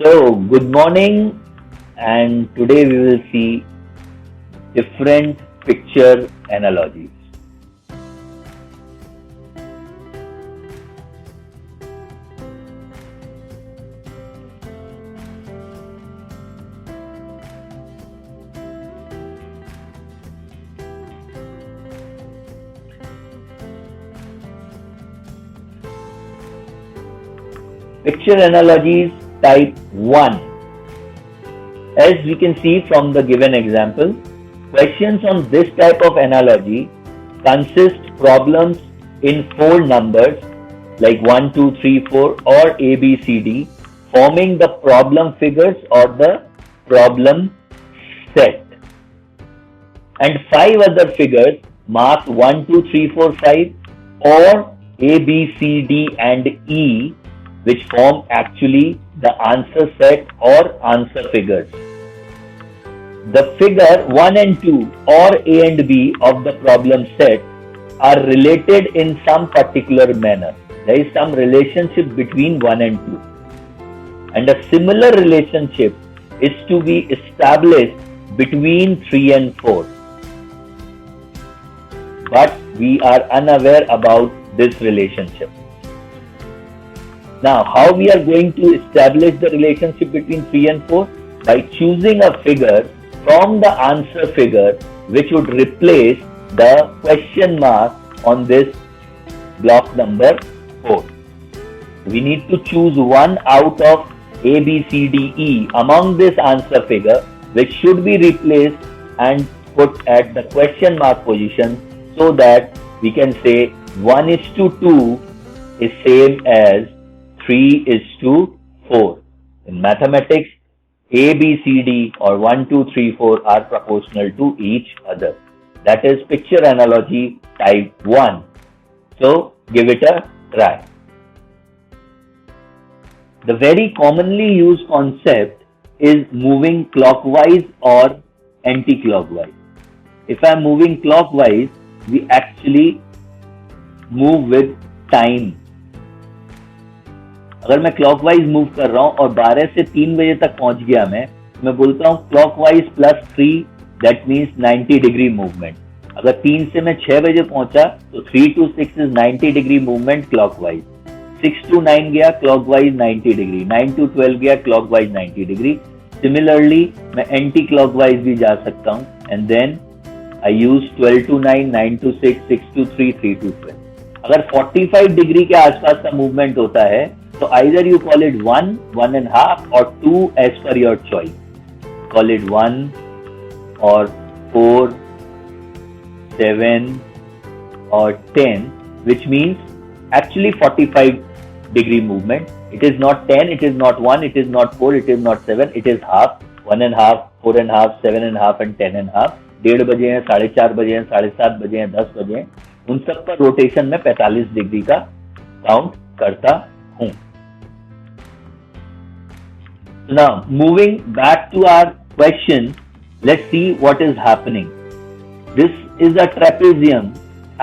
So, good morning, and today we will see different picture analogies. Picture analogies type 1. As we can see from the given example, questions on this type of analogy consist problems in 4 numbers like 1, 2, 3, 4 or A, B, C, D, forming the problem figures or the problem set. And 5 other figures marked 1, 2, 3, 4, 5 or A, B, C, D and E, which form actually the answer set or answer figures. The figure 1 and 2 or A and B of the problem set are related in some particular manner. There is some relationship between 1 and 2. And a similar relationship is to be established between 3 and 4. But we are unaware about this relationship. Now, how we are going to establish the relationship between 3 and 4? By choosing a figure from the answer figure which would replace the question mark on this block number 4. We need to choose one out of A, B, C, D, E among this answer figure which should be replaced and put at the question mark position so that we can say 1:2 is same as 3:4. In mathematics, A, B, C, D or 1, 2, 3, 4 are proportional to each other. That is picture analogy type 1. So, give it a try. The very commonly used concept is moving clockwise or anti-clockwise. If I am moving clockwise, we actually move with time. अगर मैं clockwise move कर रहा हूं और 12 से 3 बजे तक पहुंच गया मैं बोलता हूं clockwise +3, that means 90 degree movement. अगर 3 से मैं 6 बजे पहुंचा तो 3 to 6 is 90 degree movement clockwise. 6 to 9 गया क्लॉकवाइज 90 डिग्री. 9 to 12 गया क्लॉकवाइज 90 डिग्री. सिमिलरली मैं एंटी क्लॉकवाइज भी जा सकता हूं and then I use 12 to 9, 9 to 6, 6 to 3, 3 to 12. अगर 45 डिग्री के आसपास का मूवमेंट होता है so either you call it 1, 1.5 or 2 as per your choice. Call it 1 or 4, 7 or 10, which means actually 45 degree movement. It is not 10, it is not 1, it is not 4, it is not 7, it is half, 1.5, 4.5, 7.5 and 10.5. 1:30 बजे हैं, 4:30 बजे हैं, 7:30 बजे हैं, 10 बजे हैं. उन सब पर रोटेशन में 45 डिग्री का काउंट करता हूं. Now, moving back to our question, let's see what is happening. This is a trapezium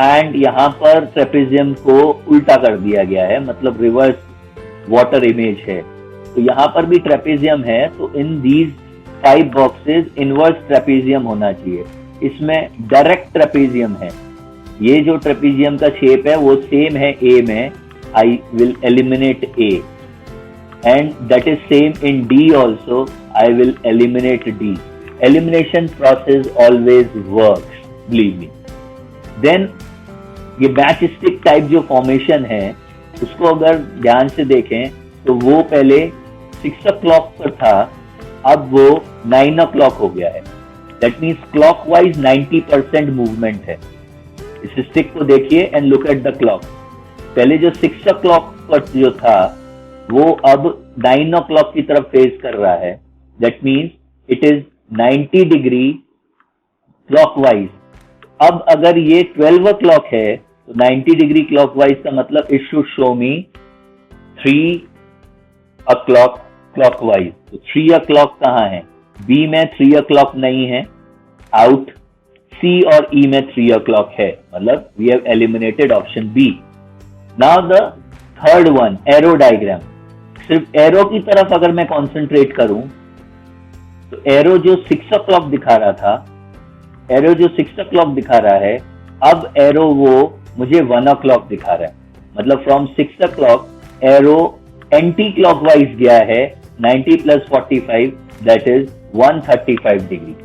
and यहाँ पर trapezium को उल्टा कर दिया गया है, मतलब reverse water image है. तो यहाँ पर भी trapezium है, तो in these 5 boxes inverse trapezium होना चाहिए. इसमें direct trapezium है. ये जो trapezium का shape है वो same है A में. I will eliminate A. And that is same in D also. I will eliminate D. Elimination process always works, believe me. Then ये matchstick type जो formation है उसको अगर ध्यान से देखें तो वो पहले 6 o'clock पर था, अब वो 9 o'clock हो गया है. That means clockwise 90% movement है. इस स्टिक को देखिए and look at the clock. पहले जो 6 o'clock पर जो था वो अब 9 o'clock की तरफ फेस कर रहा है. That means it is 90 degree clockwise. अब अगर ये 12 o'clock है तो 90 डिग्री क्लॉकवाइज का मतलब it should show me 3 o'clock clockwise. तो 3 o'clock कहाँ है? बी में 3 o'clock नहीं है, आउट. सी और ई में 3 o'clock है, मतलब we have eliminated option B. Now the third one, arrow diagram. सिर्फ एरो की तरफ अगर मैं कॉन्सेंट्रेट करूं तो एरो जो 6 o'clock दिखा रहा था, एरो जो 6 o'clock दिखा रहा है, अब एरो वो मुझे 1 o'clock दिखा रहा है। मतलब from 6 o'clock arrow anti clockwise गया है 90 + 45 that is 135 degree.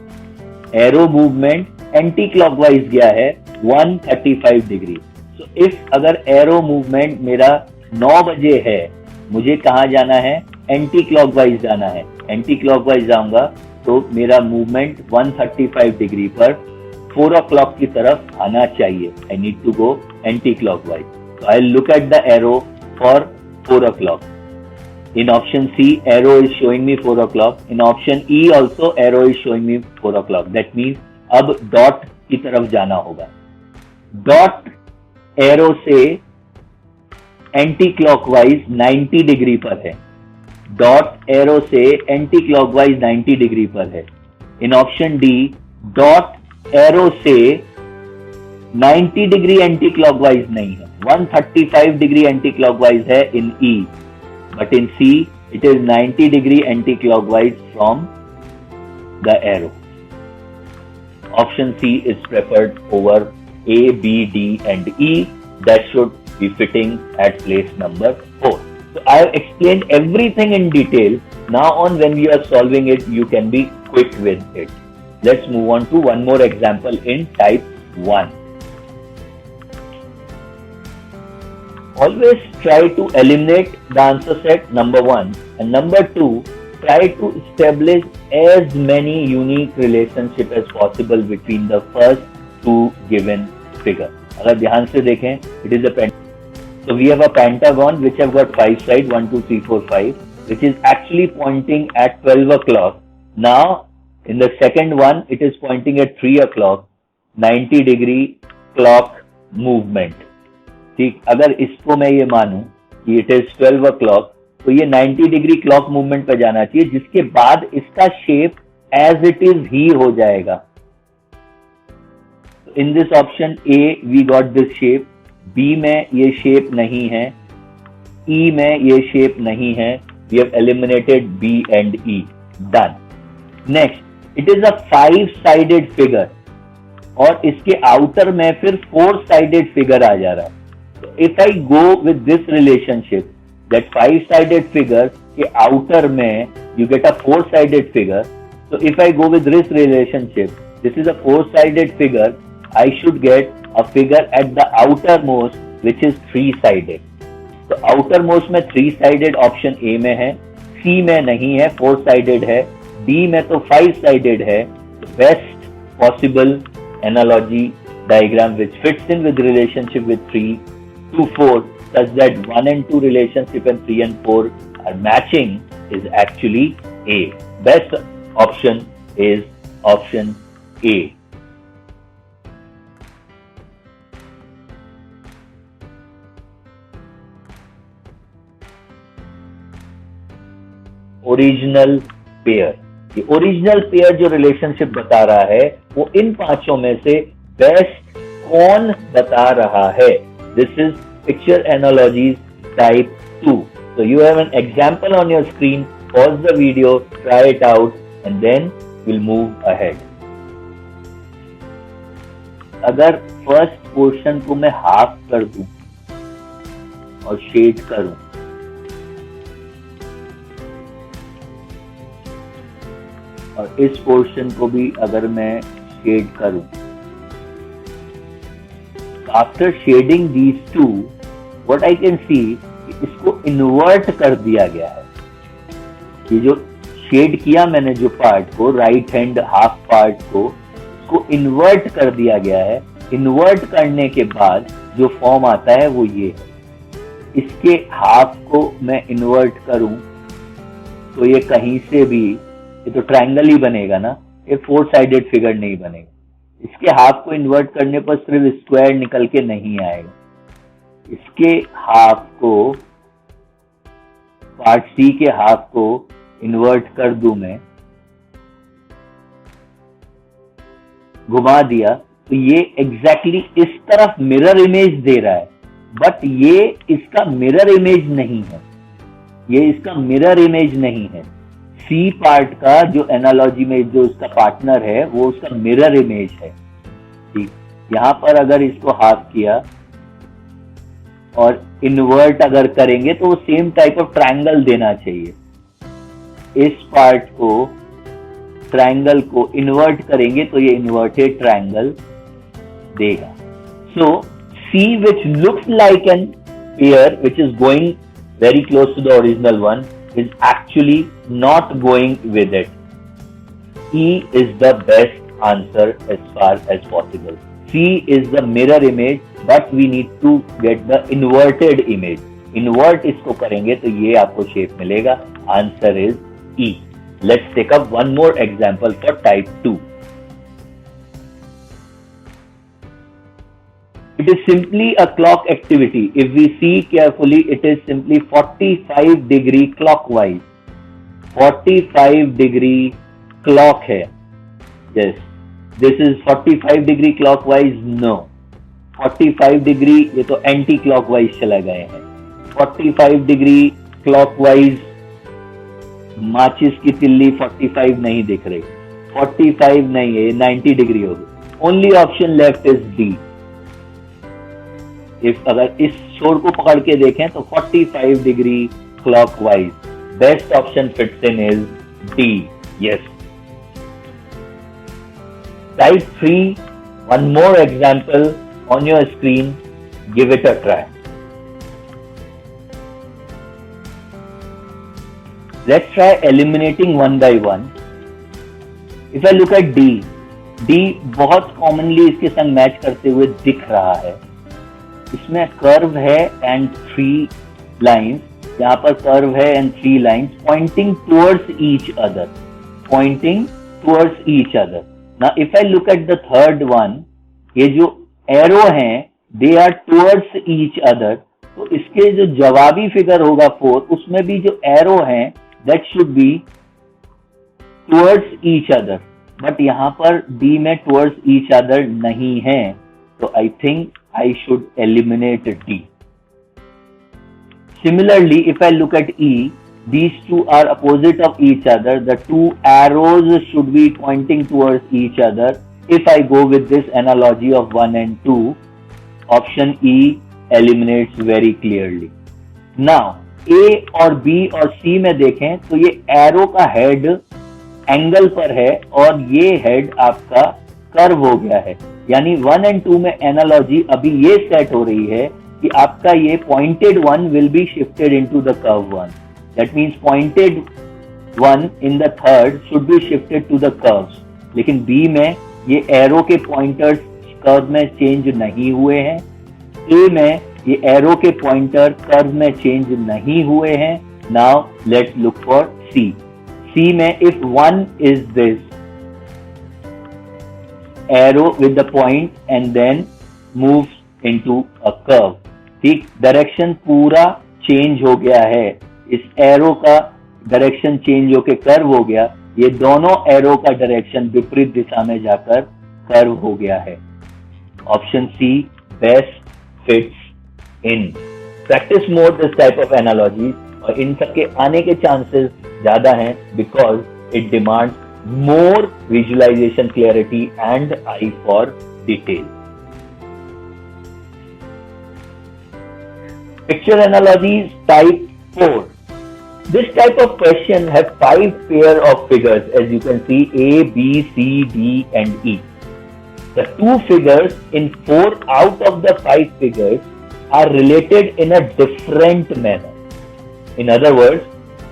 Arrow movement anti clockwise गया है 135 डिग्री। सो इफ अगर एरो मूवमेंट मेरा 9 बजे है, मुझे कहाँ जाना है? एंटी क्लॉकवाइज जाना है। एंटी क्लॉकवाइज जाऊंगा तो मेरा मूवमेंट 135 डिग्री पर 4 o'clock की तरफ आना चाहिए। I need to go anti clockwise. So I'll look at the arrow for 4 o'clock. In option C, arrow is showing me 4 o'clock. In option E also, arrow is showing me 4 o'clock. That means अब dot की तरफ जाना होगा। Dot arrow से anti clockwise 90 degree पर है। Dot arrow से anti clockwise 90 degree पर है। इन ऑप्शन डी, डॉट एरो से 90 डिग्री एंटी क्लॉकवाइज नहीं है, 135 डिग्री एंटी क्लॉकवाइज है in E, but in C it is 90 degree anticlockwise from the arrow. Option C is preferred over A, B, D and E. That should be fitting at place number 4. So I have explained everything in detail. Now on, when we are solving it, you can be quick with it. Let's move on to one more example in type 1. Always try to eliminate the answer set number 1, and number 2, try to establish as many unique relationships as possible between the first two given figure. अगर ध्यान से देखें, it is a pentagon. So we have a pentagon which have got 5 sides, 1, 2, 3, 4, 5, which is actually pointing at 12 o'clock. Now in the second one, it is pointing at 3 o'clock, 90 degree clock movement. ठीक, अगर इसको मैं ये मानूं कि it is 12 o'clock, तो ये 90 degree clock movement पे जाना चाहिए, जिसके बाद इसका शेप एज इट इज ही हो जाएगा। In this option A, we got this shape. B में ये shape नहीं है, E में ये shape नहीं है. We have eliminated B and E. Done. Next, it is a 5-sided figure और इसके outer में फिर 4-sided figure आ जा रहा है। So if I go with this relationship, that 5-sided figure के outer में you get a 4-sided figure. So if I go with this relationship, this is a 4-sided figure. I should get a figure at the outermost which is 3-sided. तो outermost में 3-sided option A में है, C में नहीं है, 4-sided है, D में तो 5-sided है. Best possible analogy diagram which fits in with relationship with 3 to 4 such that 1 and 2 relationship and 3 and 4 are matching is actually A. Best option is option A. Original pair, ये original pair जो relationship बता रहा है वो इन पांचों में से best कौन बता रहा है? This is picture analogies type 2. So you have an example on your screen. Pause the video, try it out, and then we'll move ahead. अगर फर्स्ट पोर्शन को मैं हाफ कर दूं और शेड करूं, और इस पोर्शन को भी अगर मैं शेड करूं, after shading these two what I can see, इसको इन्वर्ट कर दिया गया है। ये जो शेड किया मैंने जो पार्ट को, राइट हैंड हाफ पार्ट को, इसको इन्वर्ट कर दिया गया है। इन्वर्ट करने के बाद जो फॉर्म आता है वो ये है। इसके हाफ को मैं इन्वर्ट करूं तो ये कहीं से भी, ये तो ट्रायंगल ही बनेगा ना, ये 4-साइडेड फिगर नहीं बनेगा। इसके हाफ को इन्वर्ट करने पर सिर्फ स्क्वायर निकल के नहीं आएगा। इसके हाफ को, पार्ट सी के हाफ को इन्वर्ट कर दूं मैं, घुमा दिया, तो ये एग्जैक्टली इस तरफ मिरर इमेज दे रहा है, बट ये इसका मिरर इमेज नहीं है। ये इसका मिरर इमेज नहीं है। सी पार्ट का जो एनालॉजी में जो उसका पार्टनर है वो उसका मिरर इमेज है। ठीक, यहाँ पर अगर इसको हाफ किया और इन्वर्ट अगर करेंगे तो वो सेम टाइप ऑफ ट्रायंगल देना चाहिए। इस पार्ट को ट्रायंगल को इन्वर्ट करेंगे तो ये इन्वर्टेड ट्रायंगल देगा। सो C which looks like an pair which is going very close to the original one is actually not going with it. E is the best answer as far as possible. C is the mirror image but we need to get the inverted image. Invert इसको करेंगे तो ये आपको shape मिलेगा। Answer is E. Let's take up one more example for type 2. It is simply a clock activity. If we see carefully, it is simply 45 degree clockwise. 45 degree clock है. Yes. This is 45 degree clockwise. No. 45 degree ये तो anti clockwise चला गए हैं. 45 degree clockwise माचिस की तिल्ली 45 नहीं दिख रही, 45 नहीं है, 90 डिग्री होगी। Only option left is D. If अगर इस छोर को पकड़ के देखें तो 45 degree clockwise, best option fits in is D. Yes. Type 3, one more example on your screen, give it a try. Let's try eliminating one by one. If I look at D, D बहुत commonly इसके संग match करते हुए दिख रहा है। इसमें curve है and 3 lines, यहाँ पर कर्व है and 3 lines pointing towards each other. Pointing towards each other. Now if I look at the third one, ये जो arrow हैं, they are towards each other. तो इसके जो जवाबी फिगर होगा 4, उसमें भी जो arrow हैं that should be towards each other, but यहाँ पर D में towards each other नहीं है, तो I think I should eliminate D. Similarly, if I look at E, these two are opposite of each other. The two arrows should be pointing towards each other. If I go with this analogy of 1 and 2, option E eliminates very clearly. Now, A और B और C में देखें तो ये arrow का head angle पर है और ये हेड आपका कर्व हो गया है। यानी 1 and 2 में एनालॉजी अभी ये सेट हो रही है कि आपका ये pointed one will be shifted into the curve one. That means pointed one in the third should be shifted to the curves. लेकिन B में ये एरो के पॉइंटर्स कर्व में चेंज नहीं हुए हैं। A में ये एरो के पॉइंटर कर्व में चेंज नहीं हुए हैं। Now let's look for C. C में if 1 is this arrow with the point and then moves into a curve. ठीक, डायरेक्शन पूरा चेंज हो गया है। इस एरो का डायरेक्शन चेंज होके कर्व हो गया। ये दोनों एरो का डायरेक्शन विपरीत दिशा में जाकर कर्व हो गया है। Option C best fits in. Practice more this type of analogies और इन सब के आने के chances ज़्यादा हैं because it demands more visualization clarity and eye for detail. Picture analogies type 4. This type of question has 5 pair of figures as you can see A, B, C, D and E. The 2 figures in 4 out of the 5 figures are related in a different manner. In other words,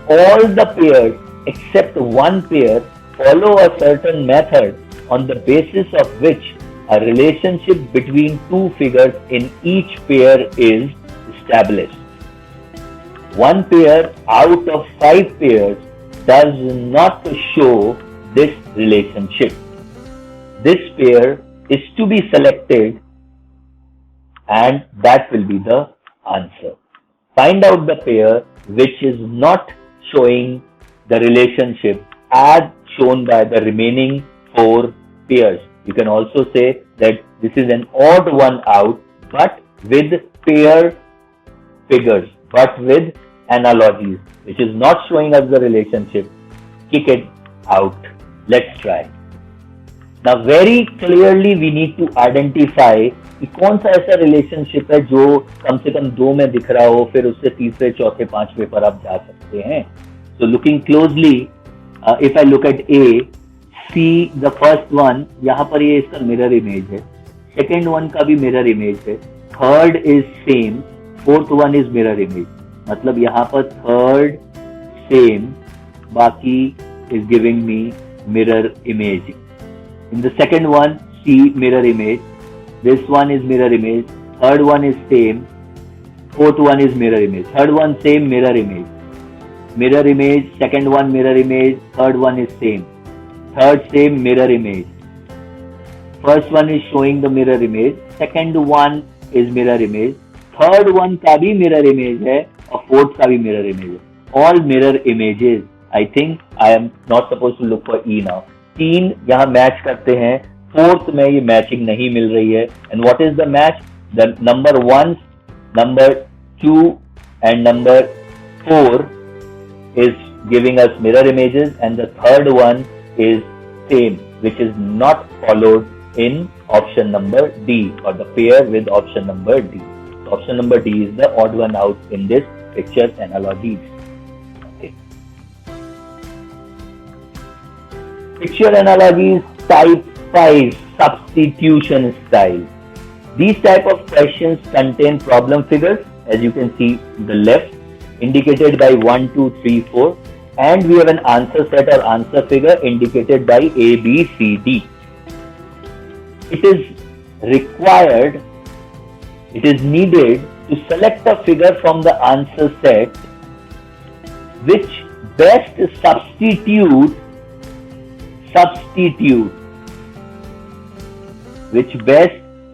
all the pairs except one pair follow a certain method on the basis of which a relationship between 2 figures in each pair is established. One pair out of 5 pairs does not show this relationship. This pair is to be selected and that will be the answer. Find out the pair which is not showing the relationship as shown by the remaining 4 pairs. You can also say that this is an odd one out but with pair figures, but with analogies, which is not showing us the relationship, kick it out. Let's try. Now very clearly we need to identify कि कौन सा ऐसा relationship है जो कम से कम 2 में दिख रहा हो, फिर उससे तीसरे चौथे 5वें पर आप जा सकते हैं. So looking closely, if I look at A, see the first one, यहाँ पर ये इसका मिरर इमेज है, सेकेंड वन का भी मिरर इमेज है, third is same, fourth one is mirror image. मतलब यहाँ पर थर्ड सेम, बाकी is giving me mirror image. In the second one, see mirror image. This one is mirror image. Third one is same. Fourth one is mirror image. Third one same, mirror image. Mirror image. Second one mirror image. Third one is same. Third same, mirror image. First one is showing the mirror image. Second one is mirror image. Third one का भी mirror image है और fourth का भी mirror image है. All mirror images. I think I am not supposed to look for E now. 3 यहाँ match करते हैं, फोर्थ में ये मैचिंग नहीं मिल रही है. And what is the match? The number 1, number 2 and number 4 is giving us mirror images, and the third one is same, which is not followed in option number D, or the pair with option number D. So option number D is the odd one out in this picture analogies. Picture analogies type 5, substitution style. These type of questions contain problem figures, as you can see the left, indicated by 1, 2, 3, 4, and we have an answer set or answer figure indicated by A, B, C, D. It is required, it is needed to select a figure from the answer set which best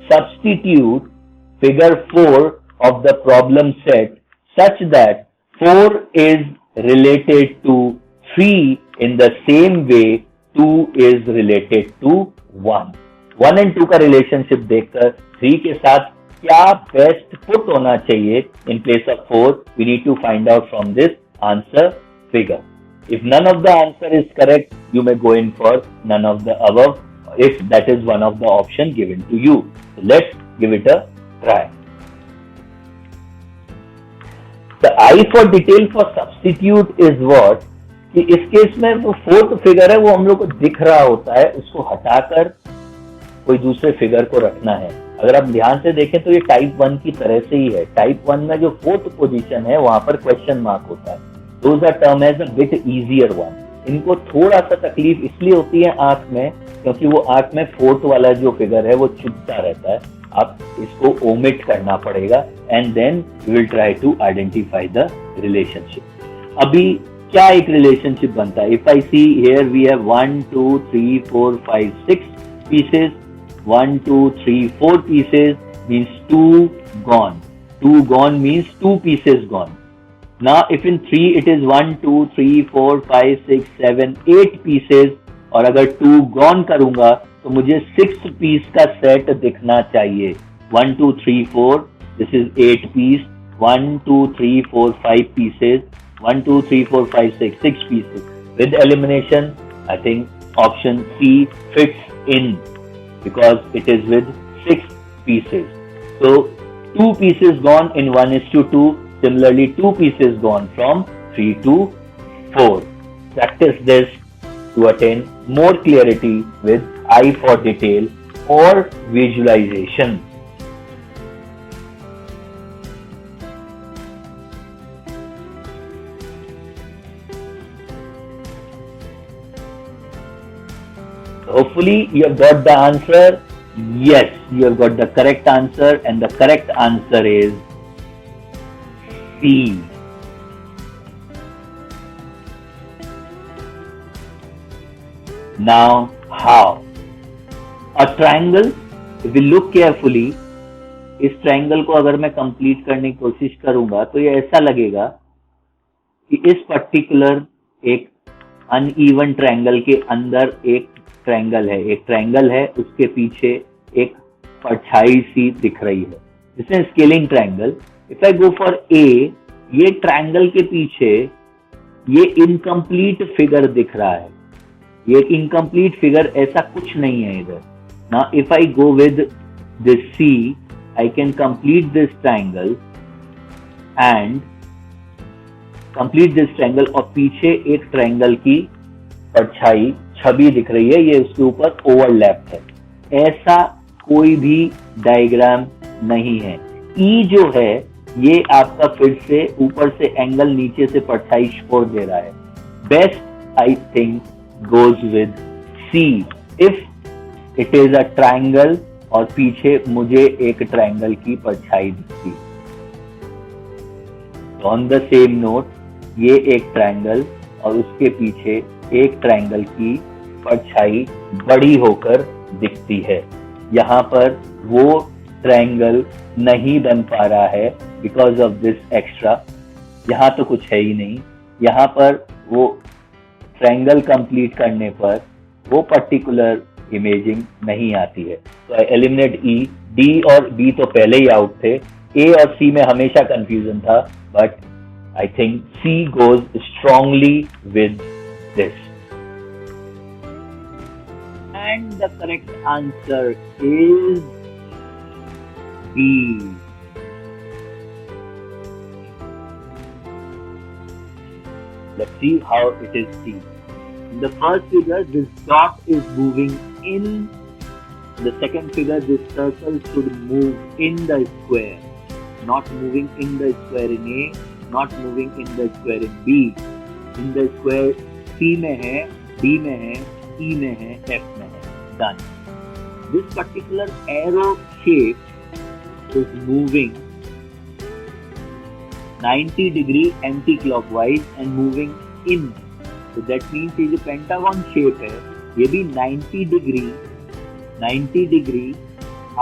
substitute figure 4 of the problem set such that 4 is related to 3 in the same way 2 is related to 1. 1 and 2 का relationship देखकर 3 के साथ क्या best put होना चाहिए in place of 4, we need to find out from this answer figure. If none of the answer is correct, you may go in for none of the above, if that is one of the option given to you. So let's give it a try. The I for detail for substitute is what? कि इस case में वो fourth figure है वो हम लोग को दिख रहा होता है, उसको हटाकर कोई दूसरे फिगर को रखना है. अगर आप ध्यान से देखें तो ये टाइप 1 की तरह से ही है. टाइप 1 में जो फोर्थ पोजीशन है वहां पर क्वेश्चन मार्क होता है. Those are termed as a bit easier one. इनको थोड़ा सा तकलीफ इसलिए होती है आंख में, क्योंकि वो आंख में फोर्थ वाला जो फिगर है वो चुभता रहता है. आप इसको ओमिट करना पड़ेगा and then you will try to identify the relationship. अभी क्या एक रिलेशनशिप बनता है? If I see here we have 1, 2, 3, 4, 5, 6 pieces. 1, 2, 3, 4 pieces means 2 gone. 2 gone means 2 pieces gone. Now if in 3 it is 1, 2, 3, 4, 5, 6, 7, 8 pieces, और अगर 2 gone करूंगा तो मुझे 6 पीस का सेट दिखना चाहिए. 1, 2, 3, 4, this is 8 piece. 1, 2, 3, 4, 5 pieces. 1, 2, 3, 4, 5, 6 pieces. With elimination, I think option C fits in because it is with 6 pieces. So 2 pieces gone in 1:2. Similarly, 2 pieces gone from 3 to 4. Practice this to attain more clarity with I for detail or visualization. Hopefully, you have got the answer. Yes, you have got the correct answer, and the correct answer is C. Now, how? A triangle, if we look carefully, इस triangle को अगर मैं complete करने की कोशिश करूंगा तो ये ऐसा लगेगा कि इस पर्टिकुलर एक अनइवन ट्रायंगल के अंदर एक ट्रायंगल है, उसके पीछे एक परछाई सी दिख रही है. This is scaling triangle. If I go for A, ये ट्रायंगल के पीछे ये इनकम्प्लीट फिगर दिख रहा है. ये इनकम्प्लीट फिगर, ऐसा कुछ नहीं है इधर. Now if I go with this C, I can complete this triangle and complete this triangle, और पीछे एक ट्रायंगल की परछाई छवि दिख रही है, ये उसके ऊपर ओवरलैप है. ऐसा कोई भी डायग्राम नहीं है. ई जो है ये आपका फिर से ऊपर से एंगल, नीचे से परछाई छोड़ दे रहा है. Best I think goes with see if it is a triangle और पीछे मुझे एक ट्रायंगल की परछाई दिखती. ऑन द सेम नोट, ये एक ट्रायंगल और उसके पीछे एक ट्रायंगल की परछाई बड़ी होकर दिखती है. यहाँ पर वो ट्रायंगल नहीं बन पा रहा है बिकॉज ऑफ दिस एक्स्ट्रा. यहाँ तो कुछ है ही नहीं. यहाँ पर वो ट्रायंगल कंप्लीट करने पर वो पर्टिकुलर इमेजिंग नहीं आती है. तो आई एलिमिनेट ई. डी और बी तो पहले ही आउट थे. ए और सी में हमेशा कंफ्यूजन था, but I think C goes strongly with this. And the correct answer is B. Let's see how it is seen. In the first figure, this dot is moving in. The second figure, this circle should move in the square, not moving in the square in A, not moving in the square in B. In the square C में है, D में है, E में है, F में है. Done. This particular arrow shape is moving 90 degree anti-clockwise and moving in. So that means ये जो pentagon shape है, ये भी 90 degree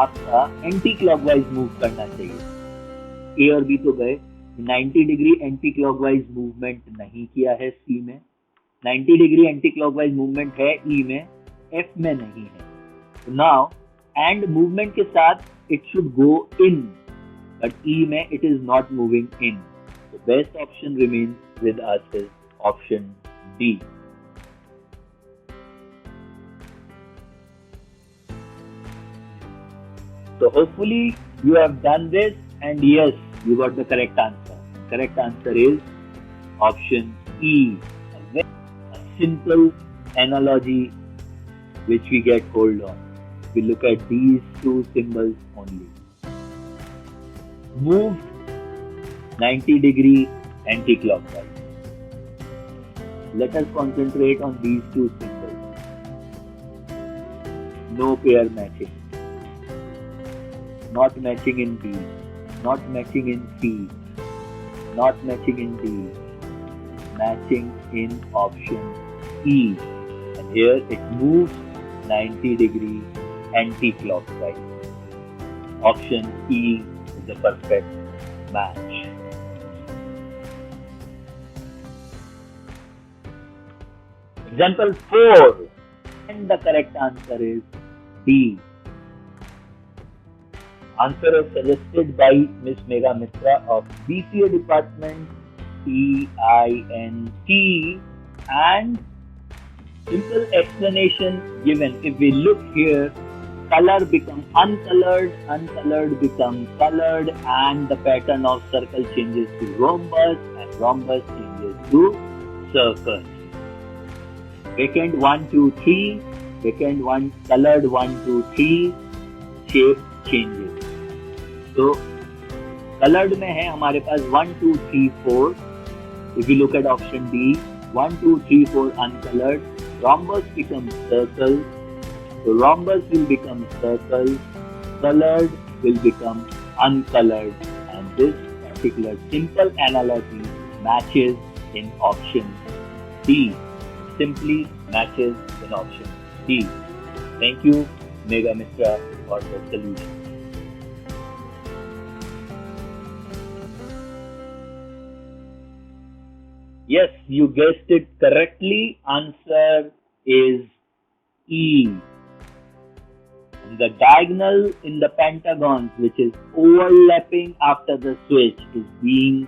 आपका anti-clockwise move करना चाहिए. A और B तो गए. 90 डिग्री एंटी क्लॉकवाइज मूवमेंट नहीं किया है सी में. 90 डिग्री एंटी क्लॉकवाइज मूवमेंट है ई में, एफ में नहीं है. नाउ एंड मूवमेंट के साथ it should go in, but E में it is not moving in. So best option remains with us is option D. So hopefully you have done this and yes, you got the correct answer. Correct answer is option E. A very simple analogy which we get hold on. We look at these two symbols only. Move 90 degree anti-clockwise. Let us concentrate on these two symbols. No pair matching. Not matching in B. Not matching in C. Not matching in D. Matching in option E. And here it moves 90 degree anti-clockwise. Option E is the perfect match. Example 4, and the correct answer is D. Answer is suggested by Miss Megha Mitra of BCA department EINT, and simple explanation given. If we look here, color becomes uncolored, uncolored becomes colored, and the pattern of circle changes to rhombus, and rhombus changes to circle. Vacant 1, 2, 3, vacant 1, colored 1, 2, 3, shape changes. So colored में है हमारे पास 1, 2, 3, 4. If you look at option D, 1, 2, 3, 4 uncolored, rhombus becomes circle. So rhombus will become circle, colored will become uncolored, and this particular simple analogy matches in option D. Simply matches in option D. Thank you, Megha Mitra, for the solution. Yes, you guessed it correctly. Answer is E. The diagonal in the pentagons, which is overlapping after the switch, is being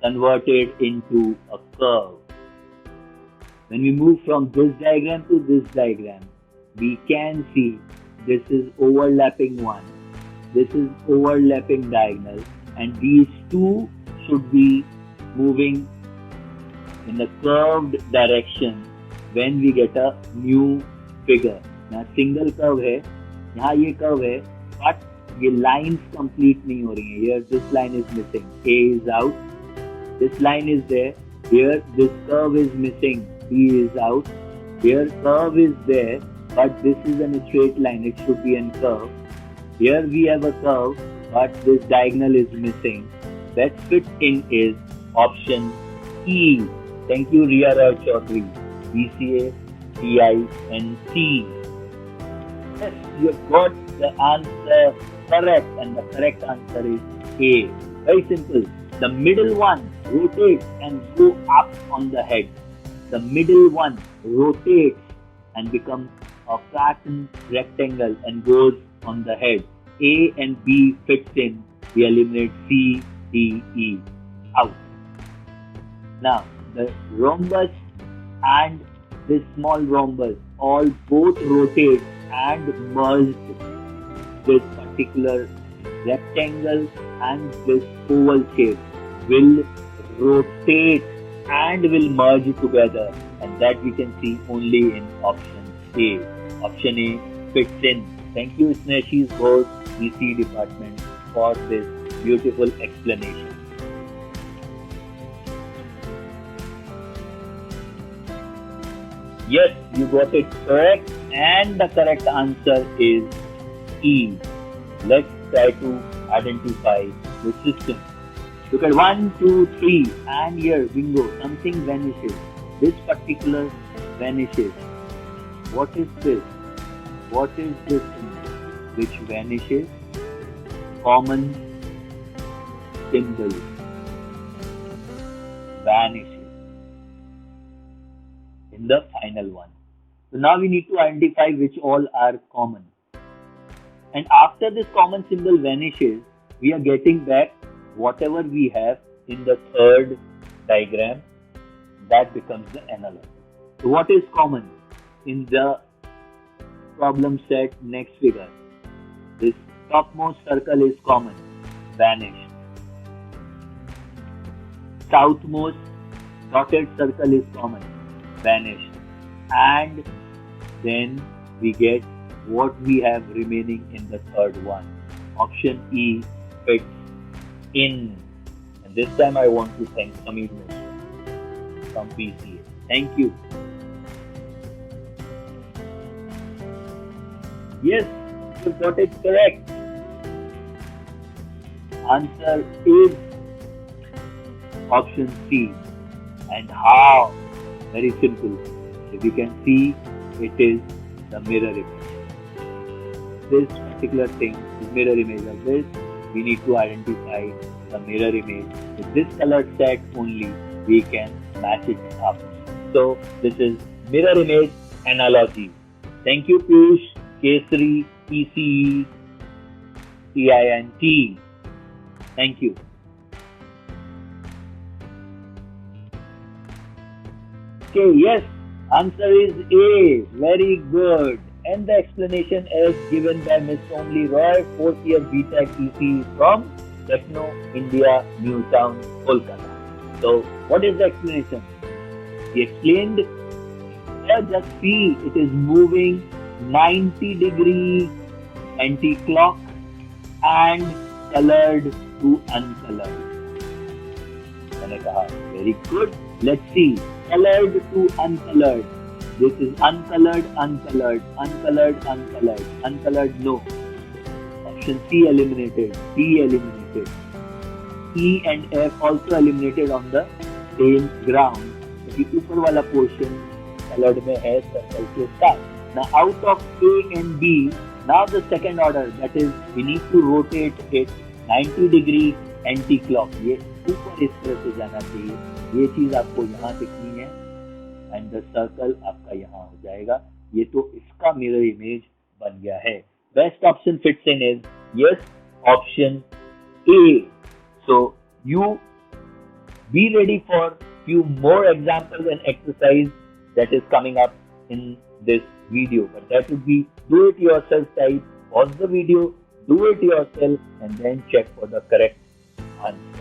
converted into a curve. When we move from this diagram to this diagram, we can see this is overlapping one, this is overlapping diagonal, and these two should be moving in the curved direction when we get a new figure. यहाँ single curve है, यहाँ ये curve है, but ये lines complete नहीं हो रही हैं. Here this line is missing. A is out. This line is there. Here this curve is missing. B is out. Here curve is there, but this is a straight line. It should be a curve. Here we have a curve, but this diagonal is missing. Best fit in is option E. Thank you, Ria Roy Chaudhary. BCA, TINC. Yes, you have got the answer correct, and the correct answer is A. Very simple. The middle one rotates and go up on the head. The middle one rotates and becomes a flattened rectangle and goes on the head. A and B fits in. We eliminate C, D, E. Out. Now, the rhombus and this small rhombus all both rotate and merge this particular rectangle and this oval shape will rotate and will merge together, and that we can see only in option A. Option A fits in. Thank you, Snehshis Ghosh, EC department, for this beautiful explanation. Yes, you got it correct, and the correct answer is E. Let's try to identify the system. Look at 1, 2, 3, and here, bingo, something vanishes. This particular vanishes. What is this? What is this which vanishes? Common symbol vanishes in the final one. So now we need to identify which all are common. And after this common symbol vanishes, we are getting back whatever we have in the third diagram. That becomes the analog. So what is common in the problem set next figure? This topmost circle is common, vanished. Southmost dotted circle is common, vanished. And then we get what we have remaining in the third one. Option E fits in. And this time I want to thank Sameer Mishra from PCA. Thank you. Yes, you got it correct. Answer is option C. And how? Very simple. If you can see, it is the mirror image. This particular thing is mirror image of this. We need to identify the mirror image. With this colored set only, we can match it up. So this is mirror image analogy. Thank you, Piyush, Kesari, ECE, TINT. Thank you. Okay, yes, answer is A. Very good. And the explanation is given by Ms. Somli Roy, 4th year BTech ECE from Techno India, Newtown, Kolkata. So, what is the explanation? He explained, just see, it is moving 90 degree anti-clock and colored to uncolored. मैंने कहा, very good. Let's see, colored to uncolored. This is uncolored, uncolored, uncolored, uncolored, uncolored, no. Option C eliminated, D eliminated. E and F also eliminated on the same ground. क्योंकि ऊपर वाला portion colored में है circle के साथ. Now out of A and B, now the second order, that is we need to rotate it 90 degree anti-clock. ये ऊपर इस तरह से जाना चाहिए. ये चीज आपको यहाँ दिखनी है. And the circle आपका यहाँ हो जाएगा. ये तो इसका mirror image बन गया है. Best option fits in is yes, option A. So you be ready for few more examples and exercise that is coming up in this video. But that would be do it yourself type. Pause the video, do it yourself, and then check for the correct answer.